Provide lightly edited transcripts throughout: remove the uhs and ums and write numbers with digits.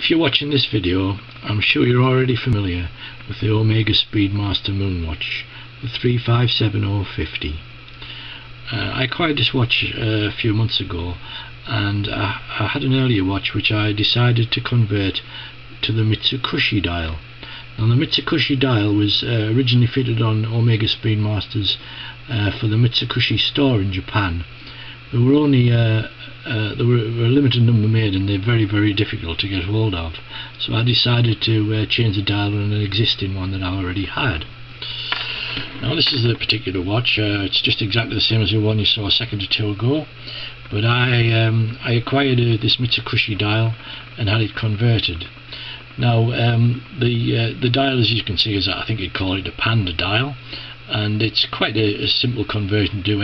If you're watching this video, I'm sure you're already familiar with the Omega Speedmaster Moonwatch, the 357050. I acquired this watch a few months ago, and I had an earlier watch which I decided to convert to the Mitsukoshi dial. Now, the Mitsukoshi dial was originally fitted on Omega Speedmasters for the Mitsukoshi store in Japan. There were only there were a limited number made, and they're very difficult to get hold of, so I decided to change the dial on an existing one that I already had. Now, this is the particular watch. It's just exactly the same as the one you saw a second or two ago, but I acquired this Mitsukoshi dial and had it converted. Now, the dial, as you can see, is, I think you'd call it a panda dial, and it's quite a simple conversion to do.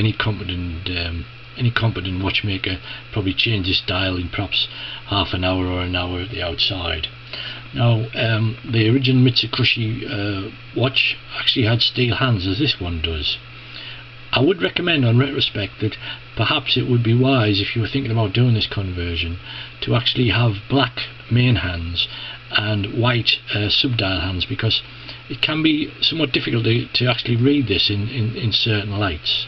Any competent watchmaker probably change this dial in perhaps half an hour or an hour at the outside. Now, the original Mitsukoshi watch actually had steel hands, as this one does. I would recommend on retrospect that perhaps it would be wise, if you were thinking about doing this conversion, to actually have black main hands and white sub-dial hands, because it can be somewhat difficult to actually read this in certain lights.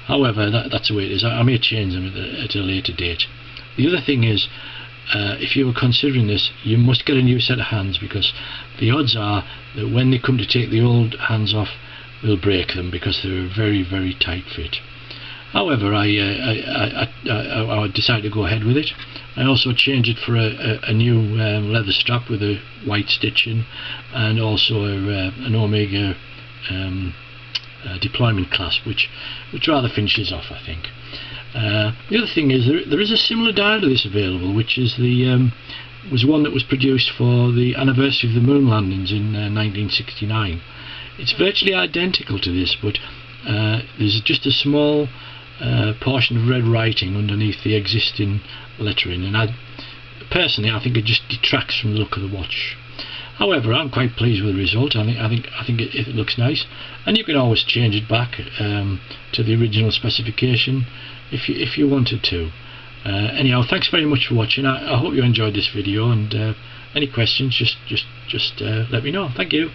However, that's the way it is. I may change them at a later date. The other thing is, if you were considering this, you must get a new set of hands, because the odds are that when they come to take the old hands off, they'll break them because they're a very tight fit. However, I decided to go ahead with it. I also changed it for a new leather strap with a white stitching, and also an Omega deployment clasp, which rather finishes off, I think. The other thing is, there is a similar dial to this available, which is was one that was produced for the anniversary of the moon landings in 1969. It's virtually identical to this, but there's just a small portion of red writing underneath the existing lettering, and personally I think it just detracts from the look of the watch. However, I'm quite pleased with the result. I think it looks nice, and you can always change it back to the original specification if you wanted to. Anyhow, thanks very much for watching. I hope you enjoyed this video, and any questions, just let me know. Thank you.